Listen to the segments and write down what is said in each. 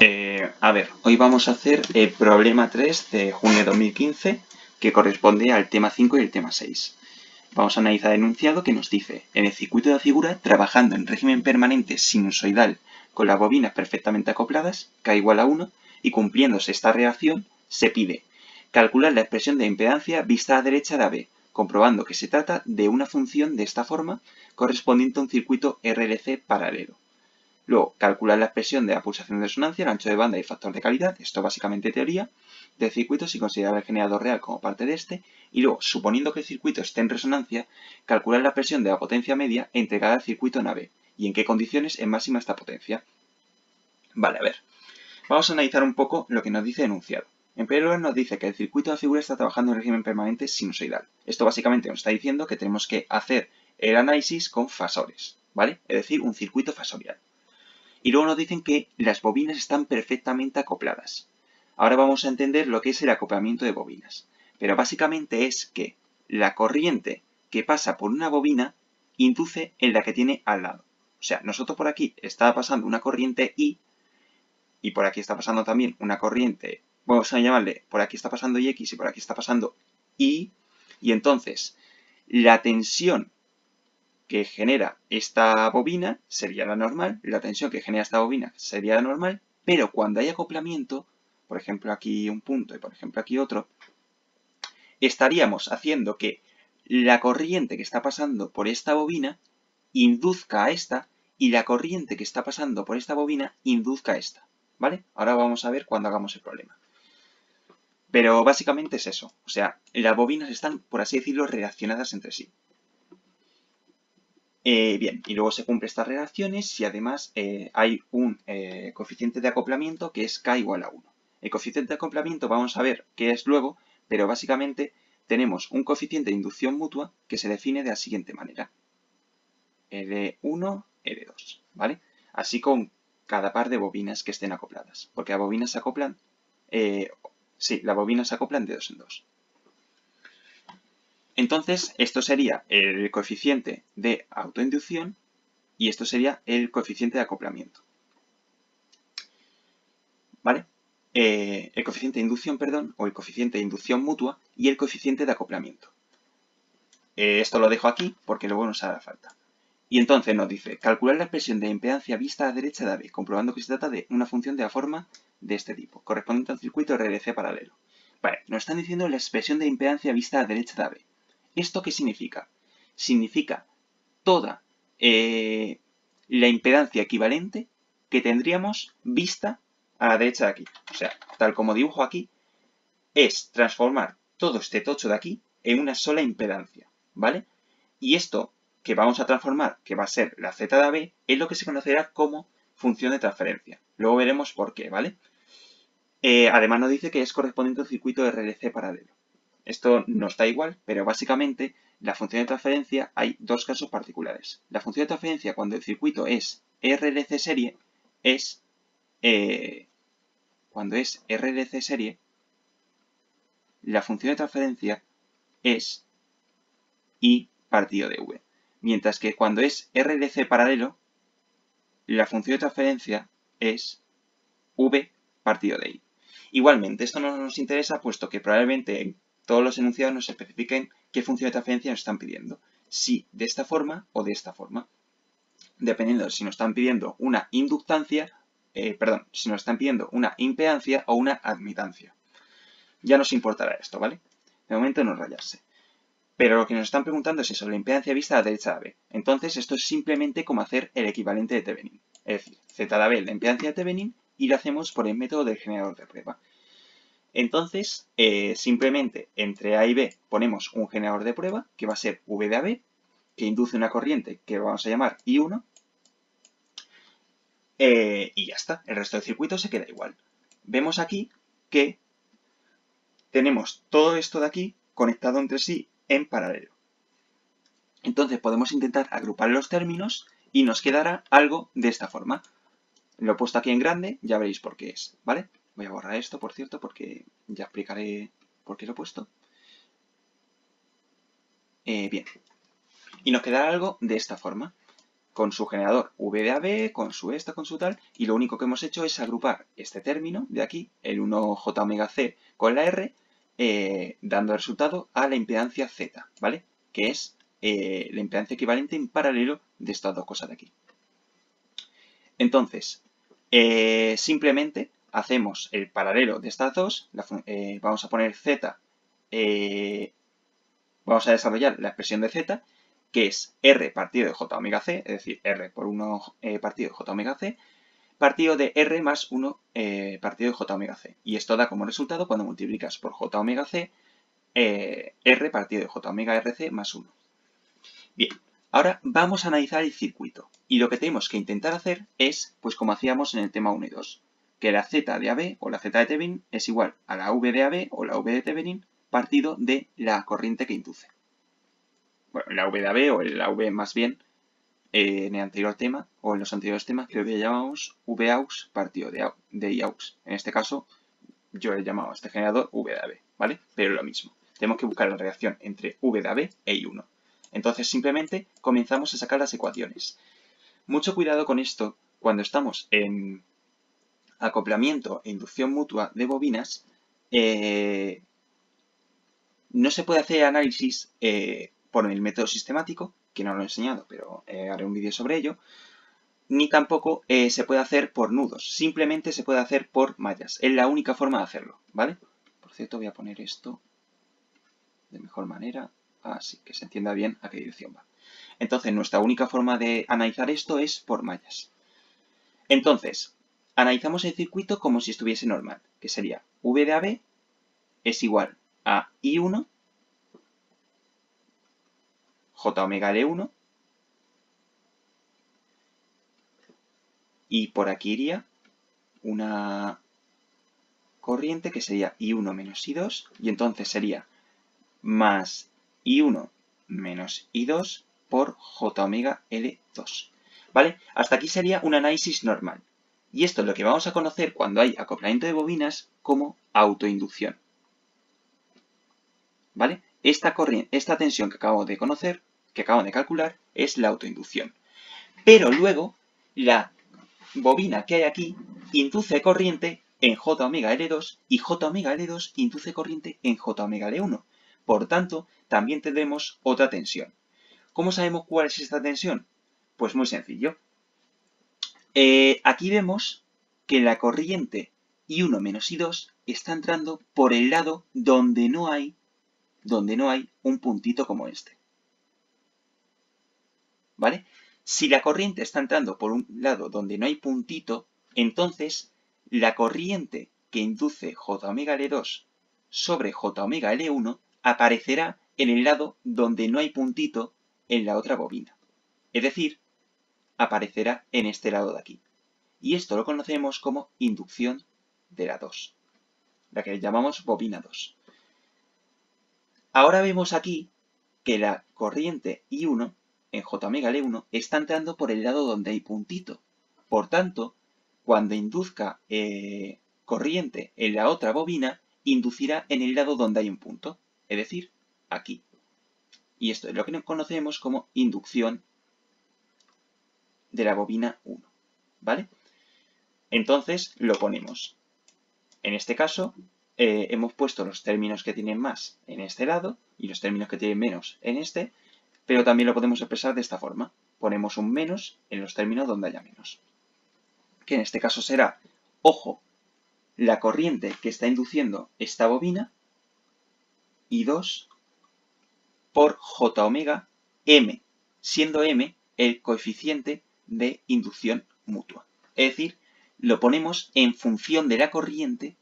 Hoy vamos a hacer el problema 3 de junio de 2015, que corresponde al tema 5 y el tema 6. Vamos a analizar el enunciado que nos dice: en el circuito de la figura, trabajando en régimen permanente sinusoidal con las bobinas perfectamente acopladas, K igual a 1, y cumpliéndose esta relación, se pide calcular la expresión de impedancia vista a la derecha de AB, comprobando que se trata de una función de esta forma correspondiente a un circuito RLC paralelo. Luego, calcular la expresión de la pulsación de resonancia, el ancho de banda y el factor de calidad. Esto básicamente teoría del circuito sin considerar el generador real como parte de este. Y luego, suponiendo que el circuito esté en resonancia, calcular la presión de la potencia media entregada al circuito en AB y en qué condiciones es máxima esta potencia. Vale, a ver. Vamos a analizar un poco lo que nos dice el enunciado. En primer lugar nos dice que el circuito de la figura está trabajando en régimen permanente sinusoidal. Esto básicamente nos está diciendo que tenemos que hacer el análisis con fasores, ¿vale? Es decir, un circuito fasorial. Y luego nos dicen que las bobinas están perfectamente acopladas. Ahora vamos a entender lo que es el acoplamiento de bobinas. Pero básicamente es que la corriente que pasa por una bobina induce en la que tiene al lado. O sea, nosotros por aquí está pasando una corriente I y por aquí está pasando también una corriente, vamos a llamarle, por aquí está pasando IX y por aquí está pasando Y. Y entonces, la tensión que genera esta bobina sería la normal, la tensión que genera esta bobina sería la normal, pero cuando hay acoplamiento, por ejemplo aquí un punto y por ejemplo aquí otro, estaríamos haciendo que la corriente que está pasando por esta bobina induzca a esta y la corriente que está pasando por esta bobina induzca a esta, ¿vale? Ahora vamos a ver cuando hagamos el problema. Pero básicamente es eso, o sea, las bobinas están, por así decirlo, relacionadas entre sí. Bien, y luego se cumplen estas relaciones y además hay un coeficiente de acoplamiento que es K igual a 1. El coeficiente de acoplamiento vamos a ver qué es luego, pero básicamente tenemos un coeficiente de inducción mutua que se define de la siguiente manera. L1, L2, ¿vale? Así con cada par de bobinas que estén acopladas, porque las bobinas se acoplan, las bobinas se acoplan de dos en dos. Entonces, esto sería el coeficiente de autoinducción y esto sería el coeficiente de acoplamiento. ¿Vale? El coeficiente de inducción, perdón, o el coeficiente de inducción mutua y el coeficiente de acoplamiento. Esto lo dejo aquí porque luego nos hará falta. Y entonces nos dice, calcular la expresión de impedancia vista a la derecha de AB, comprobando que se trata de una función de la forma de este tipo, correspondiente al circuito RLC paralelo. Vale, nos están diciendo la expresión de impedancia vista a la derecha de AB. ¿Esto qué significa? Significa toda la impedancia equivalente que tendríamos vista a la derecha de aquí. O sea, tal como dibujo aquí, es transformar todo este tocho de aquí en una sola impedancia, ¿vale? Y esto que vamos a transformar, que va a ser la Z de AB, es lo que se conocerá como función de transferencia. Luego veremos por qué, ¿vale? Además nos dice que es correspondiente al circuito de RLC paralelo. Esto no está igual, pero básicamente la función de transferencia hay dos casos particulares. La función de transferencia cuando el circuito es RLC serie es, cuando es RLC serie, la función de transferencia es I partido de V. Mientras que cuando es RLC paralelo, la función de transferencia es V partido de I. Igualmente, esto no nos interesa puesto que probablemente en todos los enunciados nos especifiquen qué función de transferencia nos están pidiendo. Si de esta forma o de esta forma. Dependiendo de si nos están pidiendo una inductancia, si nos están pidiendo una impedancia o una admitancia. Ya nos importará esto, ¿vale? De momento no rayarse. Pero lo que nos están preguntando es eso, la impedancia vista a la derecha de AB. Entonces, esto es simplemente como hacer el equivalente de Thevenin. Es decir, Z de AB, la impedancia de Thevenin, y lo hacemos por el método del generador de prueba. Entonces, simplemente entre A y B ponemos un generador de prueba, que va a ser V de AB, que induce una corriente que vamos a llamar I1, y ya está. El resto del circuito se queda igual. Vemos aquí que tenemos todo esto de aquí conectado entre sí en paralelo. Entonces podemos intentar agrupar los términos y nos quedará algo de esta forma. Lo he puesto aquí en grande, ya veréis por qué es, ¿vale? Voy a borrar esto, por cierto, porque ya explicaré por qué lo he puesto. Bien. Y nos quedará algo de esta forma. con su generador V de AB, con su esta, con su tal, y lo único que hemos hecho es agrupar este término de aquí, el 1J omega C con la R, dando resultado a la impedancia Z, ¿vale? Que es la impedancia equivalente en paralelo de estas dos cosas de aquí. Entonces, simplemente hacemos el paralelo de estas dos, vamos a poner Z, vamos a desarrollar la expresión de Z, que es R partido de J omega C, es decir, R por 1 partido de J omega C, partido de R más 1 partido de J omega C. Y esto da como resultado, cuando multiplicas por J omega C, R partido de J omega RC más 1. Bien, ahora vamos a analizar el circuito. Y lo que tenemos que intentar hacer es, pues como hacíamos en el tema 1 y 2, que la Z de AB o la Z de Thevenin es igual a la V de AB o la V de Thevenin partido de la corriente que induce. Bueno, la V de AB o la V más bien, en el anterior tema o en los anteriores temas creo que llamamos Vaux partido de Iaux. En este caso yo he llamado a este generador V de AB, ¿vale? Pero lo mismo. Tenemos que buscar la reacción entre V de AB e I1. Entonces simplemente comenzamos a sacar las ecuaciones. Mucho cuidado con esto cuando estamos en acoplamiento e inducción mutua de bobinas. No se puede hacer análisis por el método sistemático, que no lo he enseñado, pero haré un vídeo sobre ello, ni tampoco se puede hacer por nudos, simplemente se puede hacer por mallas. Es la única forma de hacerlo, ¿vale? Por cierto, voy a poner esto de mejor manera, así que se entienda bien a qué dirección va. Entonces, nuestra única forma de analizar esto es por mallas. Entonces, analizamos el circuito como si estuviese normal, que sería V de AB es igual a I1 J omega L1 y por aquí iría una corriente que sería I1 menos I2 y entonces sería más I1 menos I2 por J omega L2. ¿Vale? Hasta aquí sería un análisis normal. Y esto es lo que vamos a conocer cuando hay acoplamiento de bobinas como autoinducción. ¿Vale? Esta tensión que acabo de conocer, que acabo de calcular, es la autoinducción. Pero luego, la bobina que hay aquí induce corriente en J omega L2 y J omega L2 induce corriente en J omega L1. Por tanto, también tendremos otra tensión. ¿Cómo sabemos cuál es esta tensión? Pues muy sencillo. Aquí vemos que la corriente I1 menos I2 está entrando por el lado donde no hay un puntito como este. ¿Vale? Si la corriente está entrando por un lado donde no hay puntito, entonces la corriente que induce J omega L2 sobre J omega L1 aparecerá en el lado donde no hay puntito en la otra bobina. Es decir, aparecerá en este lado de aquí. Y esto lo conocemos como inducción de la 2, la que llamamos bobina 2. Ahora vemos aquí que la corriente I1 en J omega L1 está entrando por el lado donde hay puntito. Por tanto, cuando induzca corriente en la otra bobina, inducirá en el lado donde hay un punto, es decir, aquí. Y esto es lo que conocemos como inducción de la bobina 1, ¿vale? Entonces lo ponemos. En este caso, hemos puesto los términos que tienen más en este lado y los términos que tienen menos en este, pero también lo podemos expresar de esta forma. Ponemos un menos en los términos donde haya menos. Que en este caso será, ojo, la corriente que está induciendo esta bobina, I2, por J omega M, siendo M el coeficiente de inducción mutua. Es decir, lo ponemos en función de la corriente.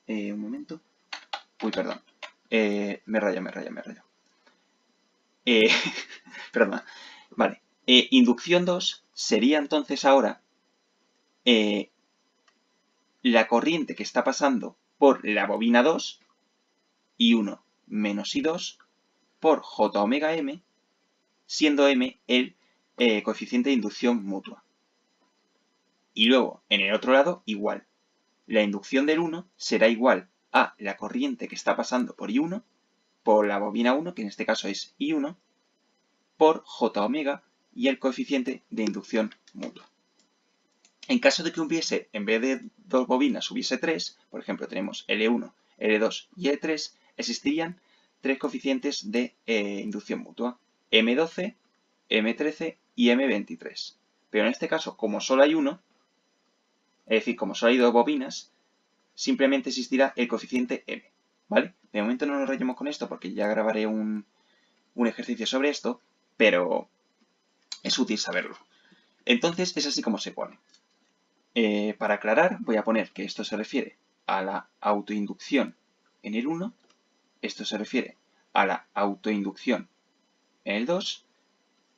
Un momento. Uy, perdón. Me rayo. Perdón. Vale. Inducción 2 sería entonces ahora la corriente que está pasando por la bobina 2, I1 menos I2, por J omega M, siendo M el coeficiente de inducción mutua. Y luego, en el otro lado, igual. La inducción del 1 será igual a la corriente que está pasando por I1, por la bobina 1, que en este caso es I1, por J omega y el coeficiente de inducción mutua. En caso de que hubiese, en vez de 2 bobinas, hubiese 3, por ejemplo, tenemos L1, L2 y L3, existirían 3 coeficientes de inducción mutua, M12, M13 y M23. Pero en este caso, como solo hay uno, es decir, como solo hay 2 bobinas, simplemente existirá el coeficiente M, ¿vale? De momento no nos rayemos con esto porque ya grabaré un ejercicio sobre esto, pero es útil saberlo. Entonces, es así como se pone. Para aclarar, voy a poner que esto se refiere a la autoinducción en el 1, esto se refiere a la autoinducción en el 2,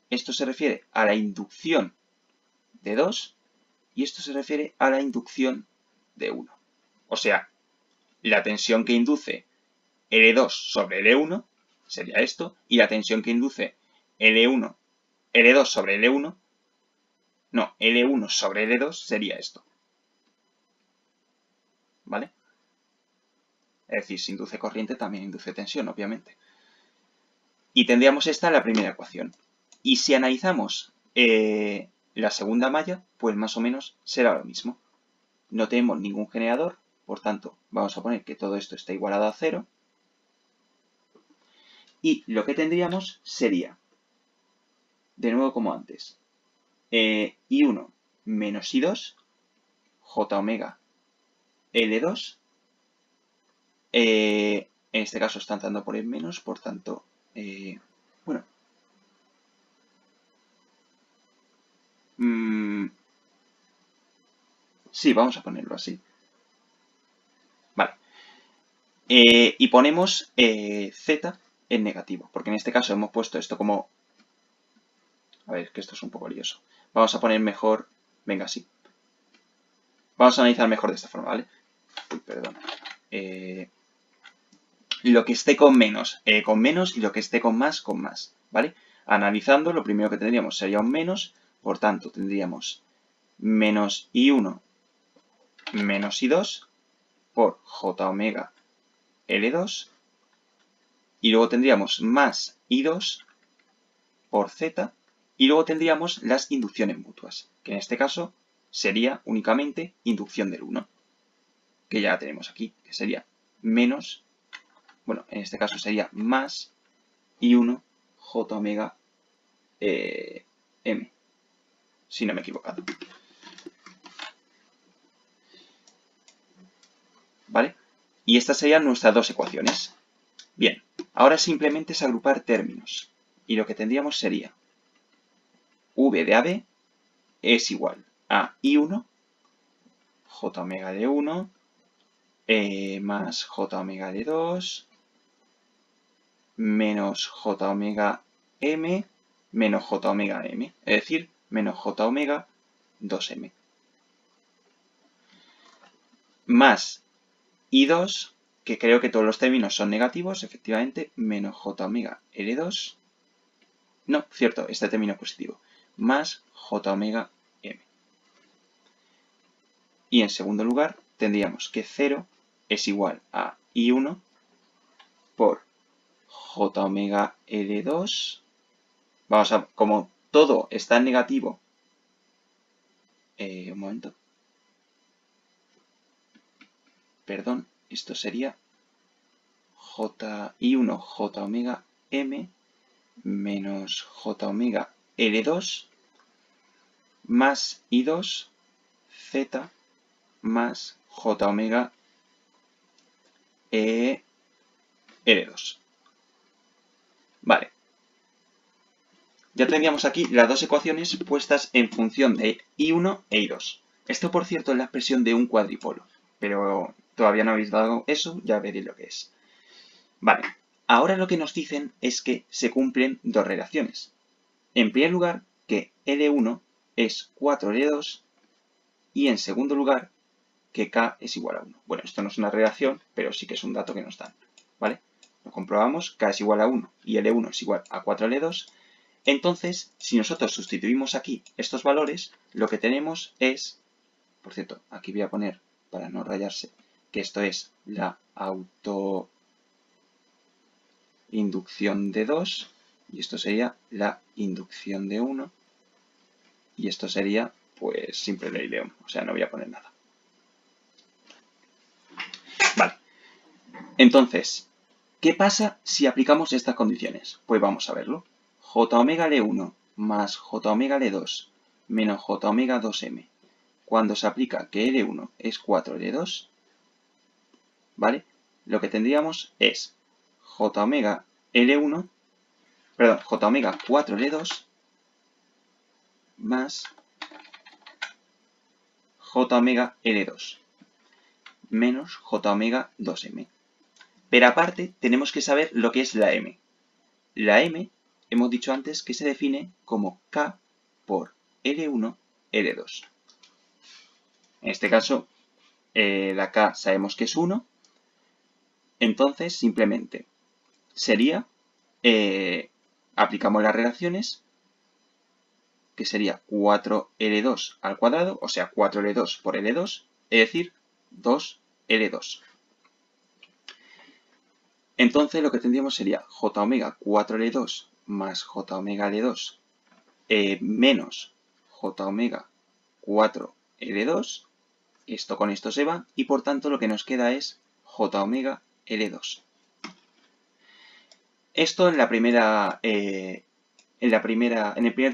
esto se refiere a la inducción de 2 y esto se refiere a la inducción de 1. O sea, la tensión que induce L2 sobre L1 sería esto, y la tensión que induce L2 sobre L1, no, L1 sobre L2 sería esto. ¿Vale? Es decir, si induce corriente también induce tensión, obviamente. Y tendríamos esta la primera ecuación. Y si analizamos la segunda malla, pues más o menos será lo mismo. No tenemos ningún generador, por tanto, vamos a poner que todo esto está igualado a 0. Y lo que tendríamos sería, de nuevo como antes, I1 menos I2, J omega L2. En este caso está entrando por el menos, por tanto, bueno. Sí, vamos a ponerlo así. Vale. Y ponemos Z en negativo, porque en este caso hemos puesto esto como... A ver, que esto es un poco lioso. Vamos a poner mejor... Venga, sí. Vamos a analizar mejor de esta forma, ¿vale? Uy, perdón. Lo que esté con menos, y lo que esté con más, ¿vale? Analizando, lo primero que tendríamos sería un menos, por tanto, tendríamos menos I1 menos I2 por J omega L2, y luego tendríamos más I2 por Z, y luego tendríamos las inducciones mutuas, que en este caso sería únicamente inducción del 1, que ya la tenemos aquí, que sería menos, bueno, en este caso sería más I1 J omega M, si no me he equivocado. ¿Vale? Y estas serían nuestras dos ecuaciones. Bien, ahora simplemente es agrupar términos. Y lo que tendríamos sería V de AB es igual a I1 J omega de 1 más J omega de 2 menos J omega M menos J omega M, es decir, menos J omega 2M. Más I2, que creo que todos los términos son negativos, efectivamente, menos J omega L2. No, cierto, este término es positivo. Más J omega M. Y en segundo lugar, tendríamos que 0 es igual a I1 por J omega L2. Vamos a, como todo está en negativo, un momento. Perdón, esto sería I1 J omega M menos J omega L2 más I2 Z más J omega L2. Vale. Ya tendríamos aquí las dos ecuaciones puestas en función de I1 e I2. Esto, por cierto, es la expresión de un cuadripolo, pero todavía no habéis dado eso, ya veréis lo que es. Vale, ahora lo que nos dicen es que se cumplen dos relaciones. En primer lugar, que L1 es 4L2 y en segundo lugar, que K es igual a 1. Bueno, esto no es una relación, pero sí que es un dato que nos dan, ¿vale? Lo comprobamos, K es igual a 1 y L1 es igual a 4L2. Entonces, si nosotros sustituimos aquí estos valores, lo que tenemos es, por cierto, aquí voy a poner, para no rayarse, que esto es la autoinducción de 2 y esto sería la inducción de 1. y esto sería pues simple ley de Ohm, o sea, no voy a poner nada. Vale, entonces, ¿qué pasa si aplicamos estas condiciones? Pues vamos a verlo. J omega L1 más J omega L2 menos J omega 2M. Cuando se aplica que L1 es 4L2, ¿vale? Lo que tendríamos es J omega L1, perdón, J omega 4L2 más J omega L2 menos J omega 2M. Pero aparte tenemos que saber lo que es la M. La M hemos dicho antes que se define como K por L1, L2. En este caso, la K sabemos que es 1, entonces simplemente sería, aplicamos las relaciones, que sería 4L2 al cuadrado, o sea, 4L2 por L2, es decir, 2L2. Entonces lo que tendríamos sería J omega 4L2 más J omega L2 menos J omega 4L2. Esto con esto se va y por tanto lo que nos queda es J omega L2. Esto en el primer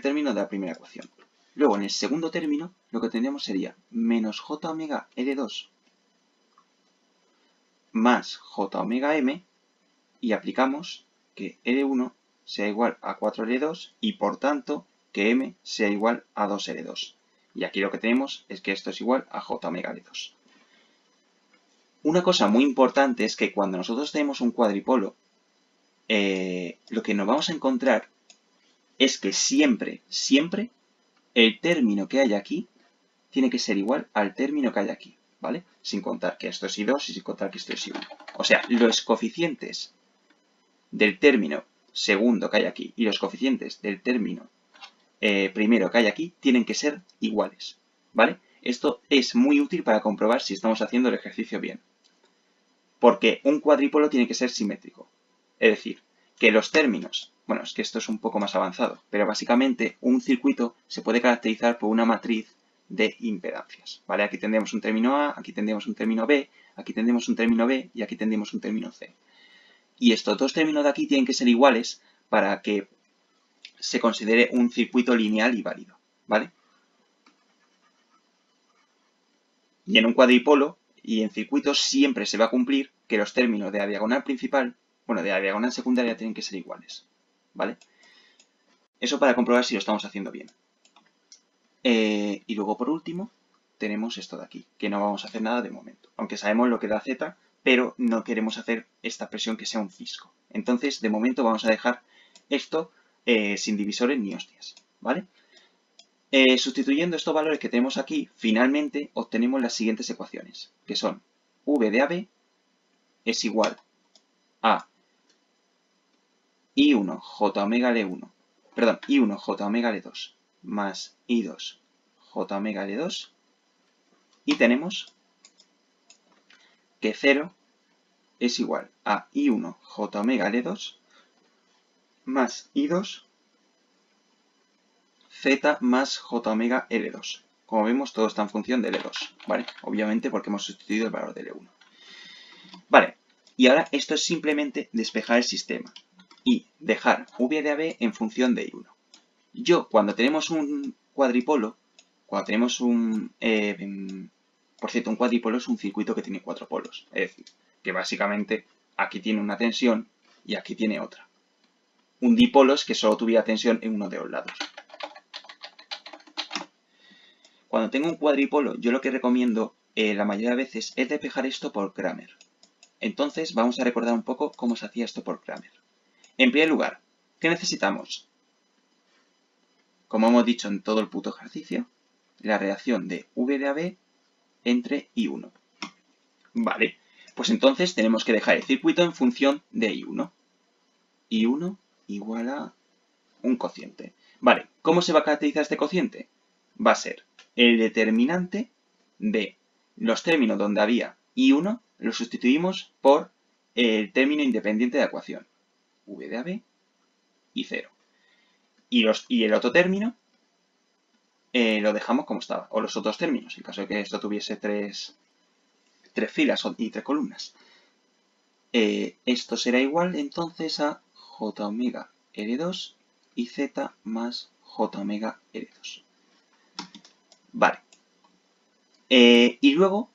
término de la primera ecuación. Luego en el segundo término lo que tendríamos sería menos J omega L2 más J omega M y aplicamos que L1 sea igual a 4L2 y por tanto que M sea igual a 2L2. Y aquí lo que tenemos es que esto es igual a J omega L2. Una cosa muy importante es que cuando nosotros tenemos un cuadripolo, lo que nos vamos a encontrar es que siempre el término que hay aquí tiene que ser igual al término que hay aquí, ¿vale? Sin contar que esto es I2 y sin contar que esto es I1. O sea, los coeficientes del término segundo que hay aquí y los coeficientes del término primero que hay aquí tienen que ser iguales, ¿vale? Esto es muy útil para comprobar si estamos haciendo el ejercicio bien. Porque un cuadripolo tiene que ser simétrico. Es decir, que los términos, bueno, es que esto es un poco más avanzado, pero básicamente un circuito se puede caracterizar por una matriz de impedancias, ¿vale? Aquí tendremos un término A, aquí tendremos un término B, aquí tendremos un término B y aquí tendremos un término C. Y estos dos términos de aquí tienen que ser iguales para que se considere un circuito lineal y válido, ¿vale? Y en un cuadripolo y en circuitos siempre se va a cumplir que los términos de la diagonal principal, bueno, de la diagonal secundaria tienen que ser iguales, ¿vale? Eso para comprobar si lo estamos haciendo bien. Y luego, por último, tenemos esto de aquí, que no vamos a hacer nada de momento. Aunque sabemos lo que da Z, pero no queremos hacer esta expresión que sea un cisco. Entonces, de momento vamos a dejar esto sin divisores ni hostias, ¿vale? Sustituyendo estos valores que tenemos aquí, finalmente obtenemos las siguientes ecuaciones, que son V de AB es igual a I1 J omega L1, perdón, I1 J omega L2 más I2 J omega L2 y tenemos que 0 es igual a I1 J omega L2 más I2 Z más J omega L2. Como vemos, todo está en función de L2, ¿vale? Obviamente porque hemos sustituido el valor de L1. Vale, y ahora esto es simplemente despejar el sistema y dejar V de AB en función de I1. Yo, cuando tenemos un cuadripolo, cuando tenemos un... por cierto, un cuadripolo es un circuito que tiene 4 polos. Es decir, que básicamente aquí tiene una tensión y aquí tiene otra. Un dipolo es que solo tuviera tensión en uno de los lados. Cuando tengo un cuadripolo, yo lo que recomiendo la mayoría de veces es despejar esto por Cramer. Entonces vamos a recordar un poco cómo se hacía esto por Cramer. En primer lugar, ¿qué necesitamos? Como hemos dicho en todo el puto ejercicio, la relación de V de AB entre I1. Vale, pues entonces tenemos que dejar el circuito en función de I1. I1 igual a un cociente. Vale, ¿cómo se va a caracterizar este cociente? Va a ser el determinante de los términos donde había I1, lo sustituimos por el término independiente de la ecuación. V de AB y 0. Y el otro término lo dejamos como estaba, o los otros términos, en caso de que esto tuviese tres filas y 3 columnas. Esto será igual entonces a j omega L2 y z más j omega L2. Vale. Y luego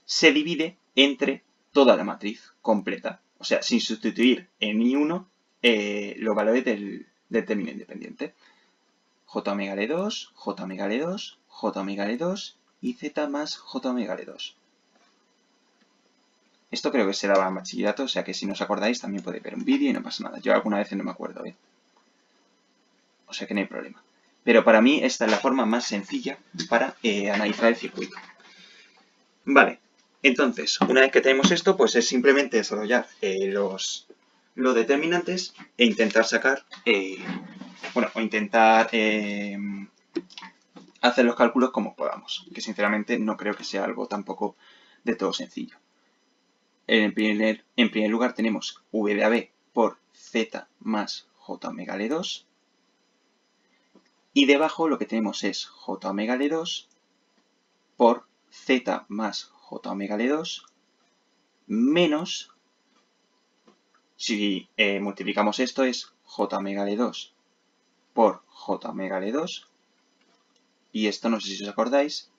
se divide entre toda la matriz completa. O sea, sin sustituir en I1 los valores del término independiente. J omega L2, J omega L2, J omega L2 y Z más J omega L2. Esto creo que se daba en bachillerato, o sea que si no os acordáis también podéis ver un vídeo y no pasa nada. Yo alguna vez no me acuerdo, ¿eh? O sea que no hay problema. Pero para mí esta es la forma más sencilla para analizar el circuito. Vale, entonces, una vez que tenemos esto, pues es simplemente desarrollar los determinantes e intentar sacar, o intentar hacer los cálculos como podamos, que sinceramente no creo que sea algo tampoco de todo sencillo. En primer lugar tenemos V de AB por Z más J omega L2, y debajo lo que tenemos es J omega L2 por Z más J omega L2 menos, si multiplicamos esto, es J omega L2 por J omega L2, y esto no sé si os acordáis,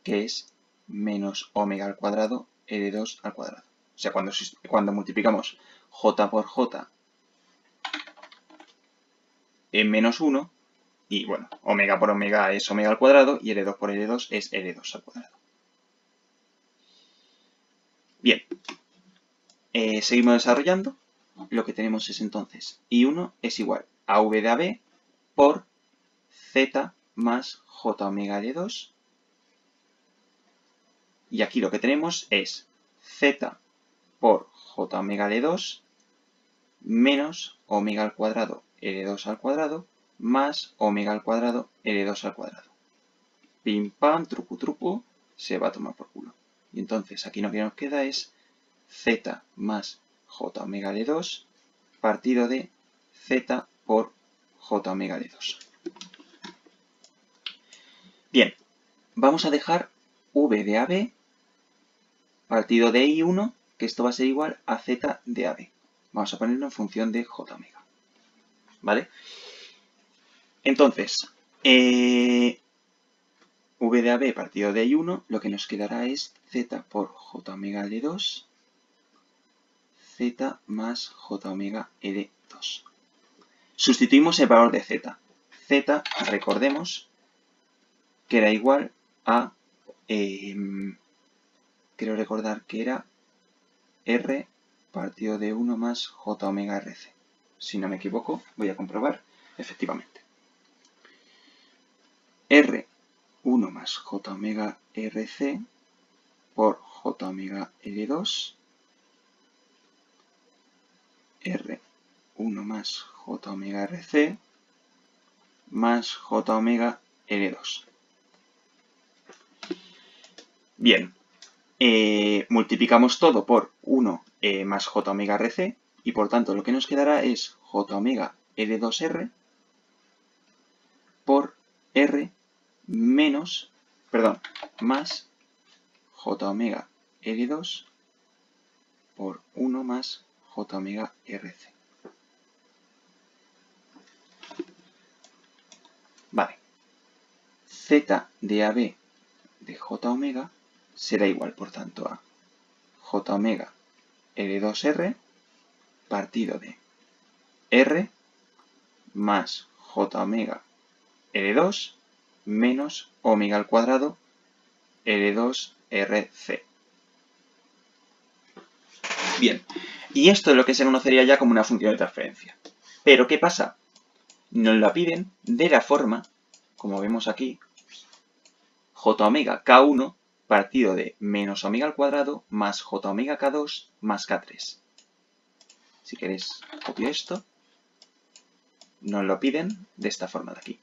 que es menos omega al cuadrado L2 al cuadrado. O sea, cuando multiplicamos J por J en menos 1, y bueno, omega por omega es omega al cuadrado, y L2 por L2 es L2 al cuadrado. Bien, seguimos desarrollando. Lo que tenemos es entonces I1 es igual a V de AB por Z más J omega L2. Y aquí lo que tenemos es Z por J omega L2 menos omega al cuadrado L2 al cuadrado más omega al cuadrado L2 al cuadrado. Pim pam, truco truco, se va a tomar por culo. Y entonces aquí lo que nos queda es Z más J omega L2 partido de Z por J omega L2. Bien, vamos a dejar V de AB partido de I1, que esto va a ser igual a Z de AB. Vamos a ponerlo en función de J omega. ¿Vale? Entonces, V de AB partido de I1, lo que nos quedará es Z por J omega L2, Z más J omega L2. Sustituimos el valor de Z. Z, recordemos, que era igual a, creo recordar que era R partido de 1 más J omega RC. Si no me equivoco, voy a comprobar, efectivamente. R1 más J omega RC por J omega L2, R1 más J omega RC más J omega L2. Bien, multiplicamos todo por 1 más J omega RC, y por tanto lo que nos quedará es J omega L2R por R menos, más J omega L2 por 1 más J omega RC. Vale. Z de AB de J omega será igual, por tanto, a J omega L2R partido de R más J omega L2 menos omega al cuadrado L2RC. Bien, y esto es lo que se conocería ya como una función de transferencia. Pero ¿qué pasa? Nos la piden de la forma, como vemos aquí, J omega K1 partido de menos omega al cuadrado más J omega K2 más K3. Si queréis, copio esto. Nos lo piden de esta forma de aquí.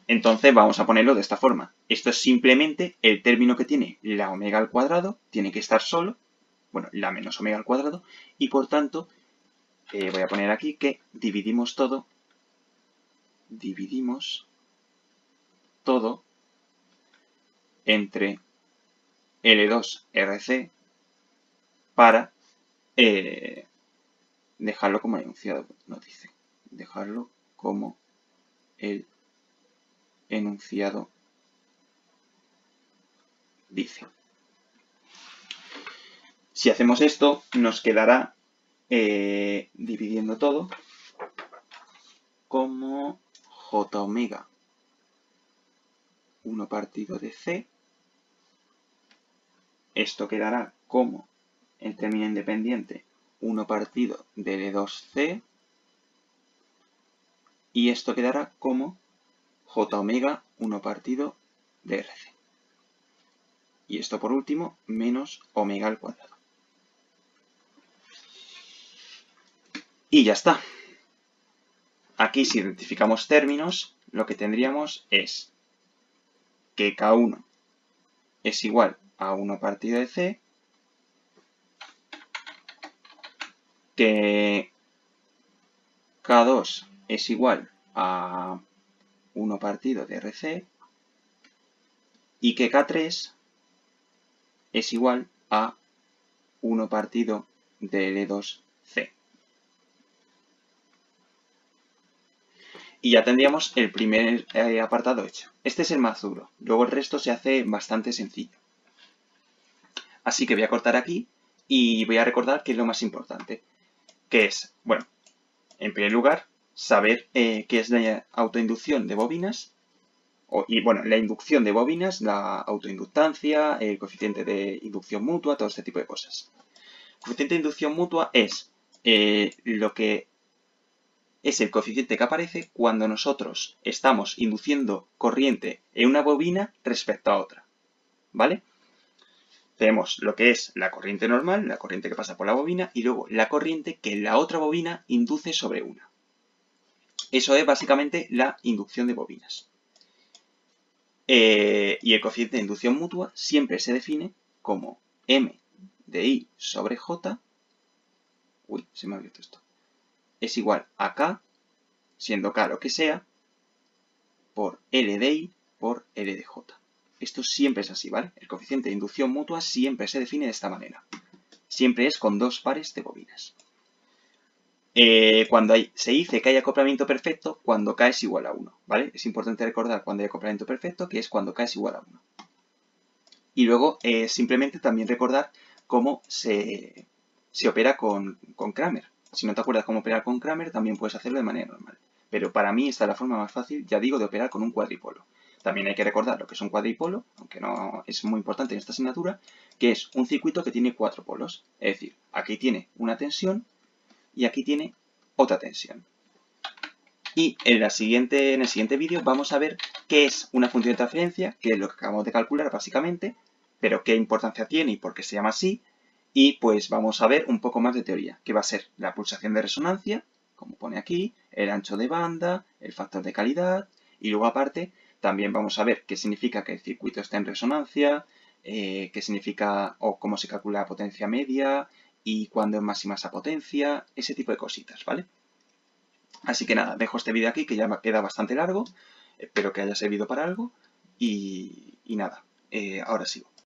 Entonces vamos a ponerlo de esta forma. Esto es simplemente el término que tiene la omega al cuadrado, tiene que estar solo, bueno, la menos omega al cuadrado, y por tanto voy a poner aquí que dividimos todo entre L2RC para dejarlo como el enunciado nos dice. Dejarlo como el enunciado dice. Si hacemos esto, nos quedará dividiendo todo como J omega 1 partido de C. Esto quedará como el término independiente 1 partido de L2C. Y esto quedará como J omega 1 partido de RC. Y esto por último, menos omega al cuadrado. Y ya está. Aquí si identificamos términos, lo que tendríamos es que K1 es igual a 1 partido de C, que K2 es igual a 1 partido de RC y que K3 es igual a 1 partido de L2C. Y ya tendríamos el primer apartado hecho. Este es el más duro. Luego el resto se hace bastante sencillo. Así que voy a cortar aquí y voy a recordar qué es lo más importante. Que es, bueno, en primer lugar, saber qué es la autoinducción de bobinas. Y bueno, la inducción de bobinas, la autoinductancia, el coeficiente de inducción mutua, todo este tipo de cosas. El coeficiente de inducción mutua es lo que es el coeficiente que aparece cuando nosotros estamos induciendo corriente en una bobina respecto a otra, ¿vale? Tenemos lo que es la corriente normal, la corriente que pasa por la bobina, y luego la corriente que la otra bobina induce sobre una. Eso es básicamente la inducción de bobinas. Y el coeficiente de inducción mutua siempre se define como M de I sobre J. Uy, se me ha abierto esto. Es igual a K, siendo K lo que sea, por L de I por L de J. Esto siempre es así, ¿vale? El coeficiente de inducción mutua siempre se define de esta manera. Siempre es con dos pares de bobinas. Cuando se dice que hay acoplamiento perfecto, cuando K es igual a 1, ¿vale? Es importante recordar cuando hay acoplamiento perfecto, que es cuando K es igual a 1. Y luego, simplemente también recordar cómo se opera con Cramer. Si no te acuerdas cómo operar con Cramer, también puedes hacerlo de manera normal. Pero para mí esta es la forma más fácil, ya digo, de operar con un cuadripolo. También hay que recordar lo que es un cuadripolo, aunque no es muy importante en esta asignatura, que es un circuito que tiene 4 polos. Es decir, aquí tiene una tensión y aquí tiene otra tensión. Y en el siguiente vídeo vamos a ver qué es una función de transferencia, que es lo que acabamos de calcular básicamente, pero qué importancia tiene y por qué se llama así. Y pues vamos a ver un poco más de teoría, que va a ser la pulsación de resonancia, como pone aquí, el ancho de banda, el factor de calidad, y luego aparte también vamos a ver qué significa que el circuito esté en resonancia, qué significa o cómo se calcula la potencia media y cuándo es máxima esa potencia, ese tipo de cositas, ¿vale? Así que nada, dejo este vídeo aquí que ya queda bastante largo, espero que haya servido para algo y nada, ahora sigo.